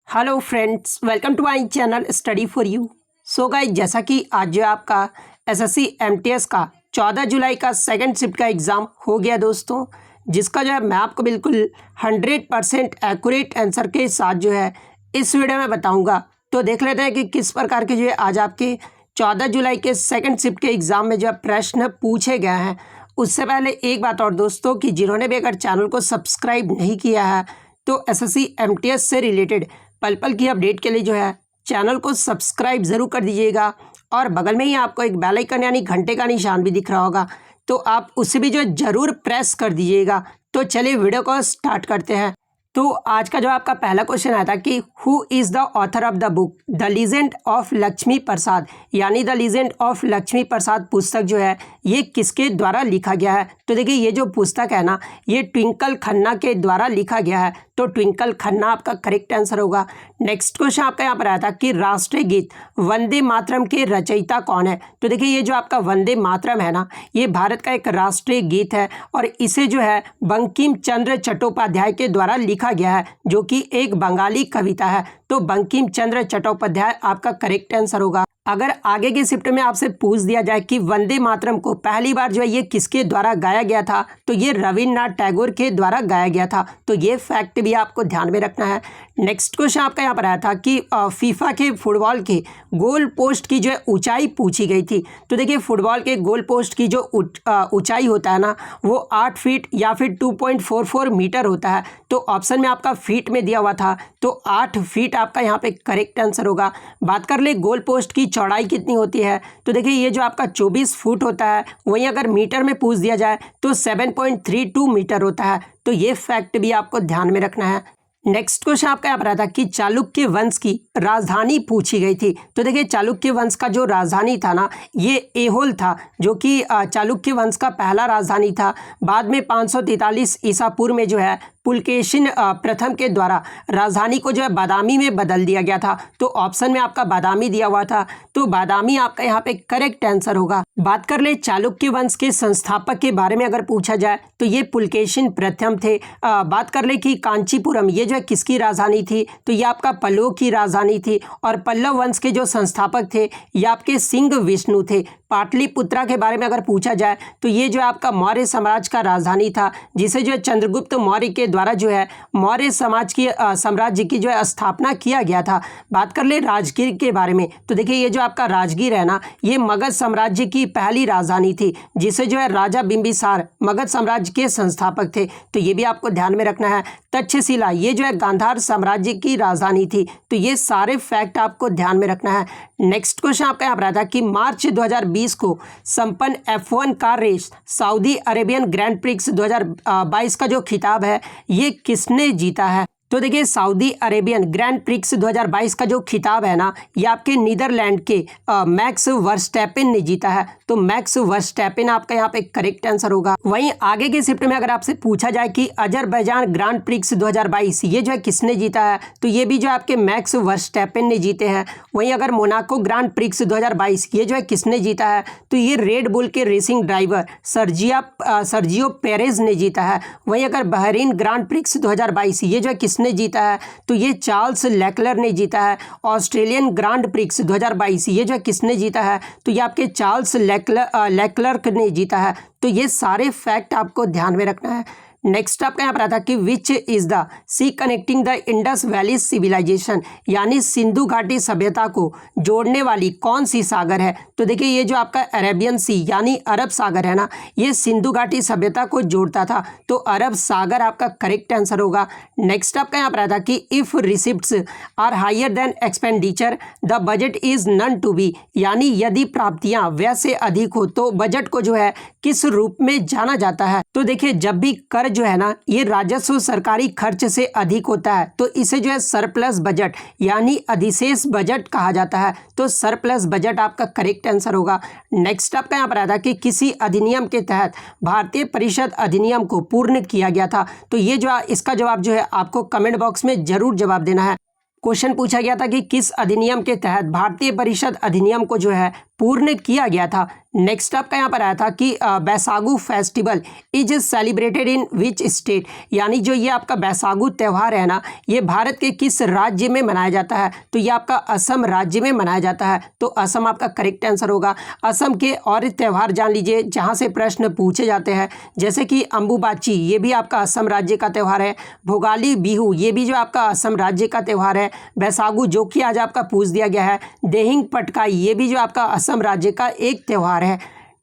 Hello friends, welcome to my channel study for you. So guys, जैसा कि आज जो आपका एसएससी एमटीएस का 14 जुलाई का सेकंड शिफ्ट का एग्ज़ाम हो गया दोस्तों, जिसका जो है मैं आपको बिल्कुल 100% एक्यूरेट आंसर के साथ जो है इस वीडियो में बताऊंगा। तो देख लेते हैं कि किस प्रकार के जो है आज आपके 14 जुलाई के सेकंड शिफ्ट के एग्ज़ाम में जो प्रश्न पूछे गए हैं। उससे पहले एक बात और दोस्तों, कि जिन्होंने भी अगर चैनल को सब्सक्राइब नहीं किया है तो एसएससी एमटीएस से रिलेटेड पल पल की अपडेट के लिए जो है चैनल को सब्सक्राइब ज़रूर कर दीजिएगा। और बगल में ही आपको एक बेल आइकन यानी घंटे का निशान भी दिख रहा होगा, तो आप उसे भी जो है ज़रूर प्रेस कर दीजिएगा। तो चलिए वीडियो को स्टार्ट करते हैं। तो आज का जो आपका पहला क्वेश्चन आया था कि who is the author of the book the legend of Lakshmi Prasad, यानी the legend of Lakshmi Prasad पुस्तक जो है ये किसके द्वारा लिखा गया है। तो देखिए, ये जो पुस्तक है ना, ये ट्विंकल खन्ना के द्वारा लिखा गया है। तो ट्विंकल खन्ना आपका करेक्ट आंसर होगा। नेक्स्ट क्वेश्चन आपका यहाँ पर आया था कि राष्ट्रीय गीत वंदे मातरम के रचयिता कौन है। तो देखिए, ये जो आपका वंदे मातरम है ना, ये भारत का एक राष्ट्रीय गीत है और इसे जो है बंकिम चंद्र चट्टोपाध्याय के द्वारा लिखा गया है, जो कि एक बंगाली कविता है। तो बंकिम चंद्र चट्टोपाध्याय आपका करेक्ट आंसर होगा। अगर आगे के शिफ्ट में आपसे पूछ दिया जाए कि वंदे मातरम को पहली बार जो है ये किसके द्वारा गाया गया था, तो ये रविन्द्रनाथ टैगोर के द्वारा गाया गया था। तो ये फैक्ट भी आपको ध्यान में रखना है। नेक्स्ट क्वेश्चन आपका यहाँ पर आया था कि फीफा के फुटबॉल के गोल पोस्ट की जो है ऊंचाई पूछी गई थी। तो देखिए, फुटबॉल के गोल पोस्ट की जो ऊंचाई होता है ना, वो 8 फीट या फिर 2.44 मीटर होता है। तो ऑप्शन में आपका फीट में दिया हुआ था, तो 8 फीट आपका यहाँ पे करेक्ट आंसर होगा। बात कर ले गोल पोस्ट की चौड़ाई कितनी होती है, तो देखिए ये जो आपका 24 फुट होता है, वहीं अगर मीटर में पूछ दिया जाए तो 7.32 मीटर होता है। तो ये फैक्ट भी आपको ध्यान में रखना है। नेक्स्ट क्वेश्चन आपका यहाँ पर आता है कि चालुक्य वंश की राजधानी पूछी गई थी। तो देखिए, चालुक्य वंश का जो राजधानी था ना, ये एहोल था, जो कि चालुक्य वंश का पहला राजधानी था। बाद में 543 ईसा पूर्व में जो है पुलकेशिन प्रथम के द्वारा राजधानी को जो है बादामी में बदल दिया गया था। तो ऑप्शन में आपका बादामी दिया हुआ था, तो बादामी आपका यहाँ पे करेक्ट आंसर होगा। बात कर ले चालुक्य वंश के संस्थापक के बारे में अगर पूछा जाए तो ये पुलकेशिन प्रथम थे। बात कर ले कि कांचीपुरम ये जो है किसकी राजधानी थी, तो ये आपका पल्लव की राजधानी थी। और पल्लव वंश के जो संस्थापक थे ये आपके सिंह विष्णु थे। पाटलिपुत्रा के बारे में अगर पूछा जाए तो ये जो है आपका मौर्य साम्राज्य का राजधानी था, जिसे जो है चंद्रगुप्त मौर्य के द्वारा जो है मौर्य समाज की साम्राज्य की जो है स्थापना किया गया था। बात कर ले राजगीर के बारे में, तो देखिए ये जो आपका राजगीर है ना, ये मगध साम्राज्य की पहली राजधानी थी, जिसे जो है राजा बिंबिसार मगध साम्राज्य के संस्थापक थे। तो ये भी आपको ध्यान में रखना है। तक्षशिला ये जो है गांधार साम्राज्य की राजधानी थी। तो ये सारे फैक्ट आपको ध्यान में रखना है। नेक्स्ट क्वेश्चन आपका यहाँ पर आता है कि मार्च 2020 को संपन्न F1 car race Saudi Arabian grand prix 2022 का जो खिताब है ये किसने जीता है। तो देखिए, सऊदी अरेबियन ग्रैंड प्रिक्स 2022 का जो खिताब है ना, ये आपके नीदरलैंड के मैक्स वर्स्टैपेन ने जीता है। तो मैक्स वर्स्टैपेन आपका यहाँ पे करेक्ट आंसर होगा। वहीं आगे के शिफ्ट में अगर आपसे पूछा जाए कि अजरबैजान ग्रांड प्रिक्स 2022 ये जो है किसने जीता है, तो ये भी जो आपके मैक्स वर्स्टैपेन ने जीते हैं। वहीं अगर मोनाको ग्रांड प्रिक्स 2022 ये जो है किसने जीता है, तो ये रेड बुल के रेसिंग ड्राइवर सर्जियो पेरेज ने जीता है। वहीं अगर बहरीन ग्रांड प्रिक्स 2022 ये जो है किसने जीता है, तो ये चार्ल्स लेक्लर ने जीता है। ऑस्ट्रेलियन ग्रांड प्रिक्स 2022 ये जो है किसने जीता है, तो ये आपके चार्ल्स लेक्लर्क ने जीता है। तो ये सारे फैक्ट आपको ध्यान में रखना है। नेक्स्ट आपका यहाँ पर आता है कि which is the sea connecting the Indus valley civilisation, यानी सिंधु घाटी सभ्यता को जोड़ने वाली कौन सी सागर है। तो देखिए, ये जो आपका अरेबियन सी यानी अरब सागर है ना, ये सिंधु घाटी सभ्यता को जोड़ता था। तो अरब सागर आपका करेक्ट आंसर होगा। नेक्स्ट आपका यहाँ पर आता है कि if receipts are higher than expenditure the budget is none to be, यानी यदि प्राप्तियां व्यय से अधिक हो तो बजट को जो है किस रूप में जाना जाता है। तो देखिए, जब भी कर जो है ना, ये राजस्व सरकारी खर्च से अधिक होता है तो इसे जो है सरप्लस बजट यानी अधिशेष बजट कहा जाता है। तो सरप्लस बजट आपका करेक्ट आंसर होगा। नेक्स्ट आपका यहाँ पर आता है कि किसी अधिनियम के तहत भारतीय परिषद अधिनियम को पूर्ण किया गया था। तो ये जो इसका जवाब जो है आपको कमेंट बॉक्स में जरूर जवाब देना है। क्वेश्चन पूछा गया था कि किस अधिनियम के तहत भारतीय परिषद अधिनियम को जो है पूर्ण किया गया था। नेक्स्ट आपका यहाँ पर आया था कि बैसागु festival is celebrated in which state, यानी जो ये आपका बैसागु त्यौहार है ना, ये भारत के किस राज्य में मनाया जाता है? तो ये आपका असम राज्य में मनाया जाता है। तो असम आपका करेक्ट आंसर होगा। असम के और त्यौहार जान लीजिए जहाँ से प्रश्न पूछे जाते हैं, जैसे कि अम्बुबाची, ये भी आपका असम राज्य का त्यौहार है। भोगाली बिहू, ये भी जो आपका असम राज्य का त्यौहार है। बैसागु जो कि आज आपका पूछ दिया गया है। देहिंग पटकाई, ये भी जो आपका असम राज्य का एक त्यौहार है।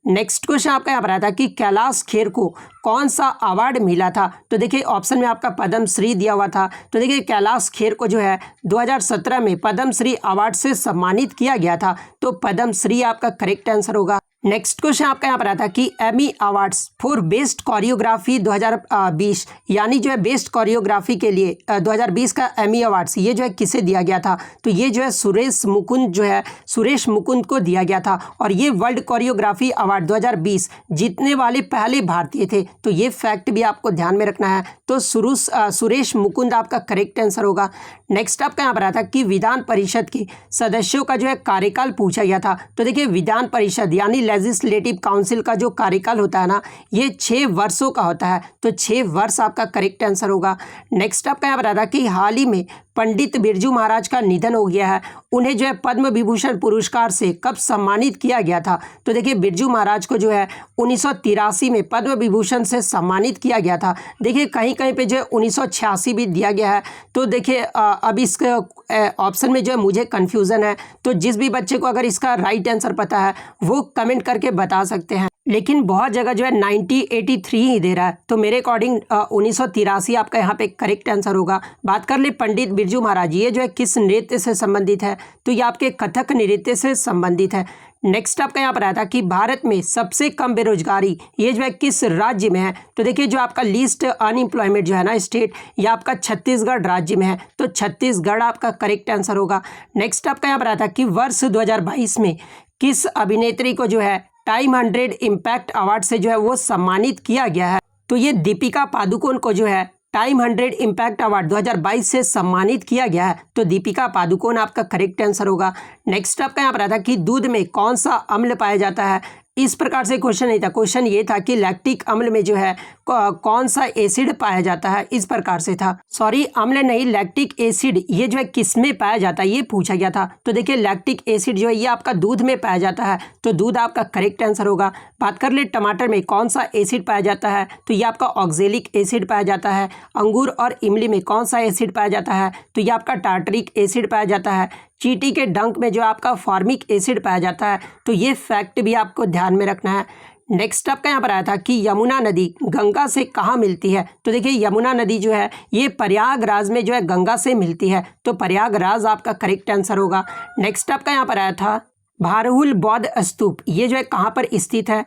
नेक्स्ट क्वेश्चन आपका यहाँ पर आया था कि कैलाश खेर को कौन सा अवार्ड मिला था? तो देखिए ऑप्शन में आपका पद्म श्री दिया हुआ था। तो देखिए कैलाश खेर को जो है 2017 में पद्म श्री अवार्ड से सम्मानित किया गया था। तो पद्म श्री आपका करेक्ट आंसर होगा। नेक्स्ट क्वेश्चन आपका यहाँ पर आता है कि Emmy awards for best choreography 2020, यानी जो है बेस्ट कोरियोग्राफी के लिए 2020 का एमी अवार्ड्स ये जो है किसे दिया गया था? तो ये जो है सुरेश मुकुंद को दिया गया था। और ये वर्ल्ड कोरियोग्राफी अवार्ड 2020 जीतने वाले पहले भारतीय थे। तो ये फैक्ट भी आपको ध्यान में रखना है। तो सुरेश मुकुंद आपका करेक्ट आंसर होगा। नेक्स्ट आपका यहाँ पर आता है कि विधान परिषद के सदस्यों का जो है कार्यकाल पूछा गया था। तो देखिए विधान परिषद यानी लेजिस्लेटिव काउंसिल का जो कार्यकाल होता है ना, ये 6 वर्षों का होता है। तो 6 वर्ष आपका करेक्ट आंसर होगा। नेक्स्ट आपका यहाँ पर आता है कि हाल ही में पंडित बिरजू महाराज का निधन हो गया है। उन्हें जो है पद्म विभूषण पुरस्कार से कब सम्मानित किया गया था? तो देखिए बिरजू महाराज को जो है 1983 में पद्म विभूषण से सम्मानित किया गया था। देखिए कहीं कहीं पे जो है 1986 भी दिया गया है। तो देखिए अब इस ऑप्शन में जो है मुझे कन्फ्यूज़न है। तो जिस भी बच्चे को अगर इसका राइट आंसर पता है वो कमेंट करके बता सकते हैं। लेकिन बहुत जगह जो है 1983 ही दे रहा है। तो मेरे अकॉर्डिंग 1983 आपका यहाँ पे करेक्ट आंसर होगा। बात कर ले पंडित बिरजू महाराज, ये जो है किस नृत्य से संबंधित है? तो ये आपके कथक नृत्य से संबंधित है। नेक्स्ट आपका यहाँ पर आया था कि भारत में सबसे कम बेरोजगारी ये जो है किस राज्य में है? तो देखिए जो आपका लीस्ट अनएम्प्लॉयमेंट जो है ना स्टेट, ये आपका छत्तीसगढ़ राज्य में है। तो छत्तीसगढ़ आपका करेक्ट आंसर होगा। नेक्स्ट आपका यहाँ पर आया था कि वर्ष 2022 में किस अभिनेत्री को जो है टाइम 100 इम्पैक्ट अवार्ड से जो है वो सम्मानित किया गया है? तो ये दीपिका पादुकोण को जो है टाइम 100 इम्पैक्ट अवार्ड 2022 से सम्मानित किया गया है। तो दीपिका पादुकोण आपका करेक्ट आंसर होगा। नेक्स्ट आपका यहाँ पर आता है कि दूध में कौन सा अम्ल पाया जाता है? इस प्रकार से क्वेश्चन नहीं था। क्वेश्चन ये था कि लैक्टिक अम्ल में जो है कौन सा एसिड पाया जाता है, इस प्रकार से था। सॉरी अम्ल नहीं, लैक्टिक एसिड ये जो है किस में पाया जाता है ये पूछा गया था। तो देखिए लैक्टिक एसिड जो है ये आपका दूध में पाया जाता है। तो दूध आपका करेक्ट आंसर होगा। बात कर ले टमाटर में कौन सा एसिड पाया जाता है? तो ये आपका ऑक्जेलिक एसिड पाया जाता है। अंगूर और इमली में कौन सा एसिड पाया जाता है? तो ये आपका टार्टरिक एसिड पाया जाता है। चींटी के डंक में जो आपका फॉर्मिक एसिड पाया जाता है। तो ये फैक्ट भी आपको ध्यान में रखना है। नेक्स्ट आपका यहाँ पर आया था कि यमुना नदी गंगा से कहाँ मिलती है? तो देखिए यमुना नदी जो है ये प्रयागराज में जो है गंगा से मिलती है। तो प्रयागराज आपका करेक्ट आंसर होगा। नेक्स्ट आपका यहाँ पर आया था भारहुल बौद्ध स्तूप, ये जो है कहाँ पर स्थित है?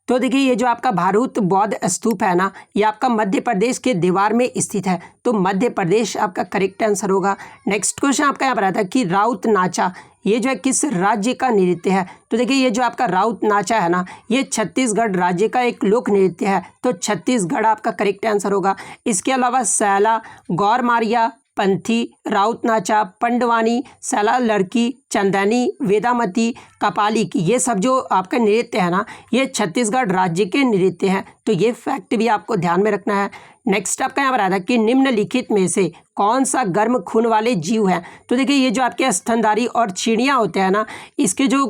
तो देखिए ये जो आपका भारत बौद्ध स्तूप है ना, ये आपका मध्य प्रदेश के दीवार में स्थित है। तो मध्य प्रदेश आपका करेक्ट आंसर होगा। नेक्स्ट क्वेश्चन आपका यहाँ पर आता है कि राउत नाचा ये जो है किस राज्य का नृत्य है? तो देखिए ये जो आपका राउत नाचा है ना, ये छत्तीसगढ़ राज्य का एक लोक नृत्य है। तो छत्तीसगढ़ आपका करेक्ट आंसर होगा। इसके अलावा सैला, गौर मारिया, पंथी, राउत नाचा, पंडवानी, सैला लड़की, चंदनी, वेदामती, कपाली की ये सब जो आपका नृत्य है ना, ये छत्तीसगढ़ राज्य के नृत्य हैं। तो ये फैक्ट भी आपको ध्यान में रखना है। नेक्स्ट आपका यहाँ पर आता है कि निम्नलिखित में से कौन सा गर्म खून वाले जीव है? तो देखिए ये जो आपके स्तनधारी और चिड़िया होते हैं ना, इसके जो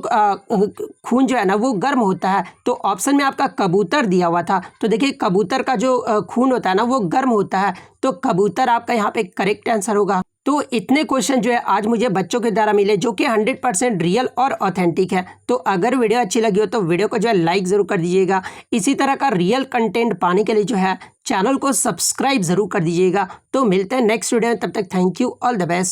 खून जो है ना वो गर्म होता है। तो ऑप्शन में आपका कबूतर दिया हुआ था। तो देखिए कबूतर का जो खून होता है ना वो गर्म होता है। तो कबूतर आपका यहाँ पे करेक्ट आंसर होगा। तो इतने क्वेश्चन जो है आज मुझे बच्चों के द्वारा मिले जो कि 100% रियल और ऑथेंटिक है। तो अगर वीडियो अच्छी लगी हो तो वीडियो को जो है लाइक ज़रूर कर दीजिएगा। इसी तरह का रियल कंटेंट पाने के लिए जो है चैनल को सब्सक्राइब ज़रूर कर दीजिएगा। तो मिलते हैं नेक्स्ट वीडियो में, तब तक thank you, all the best.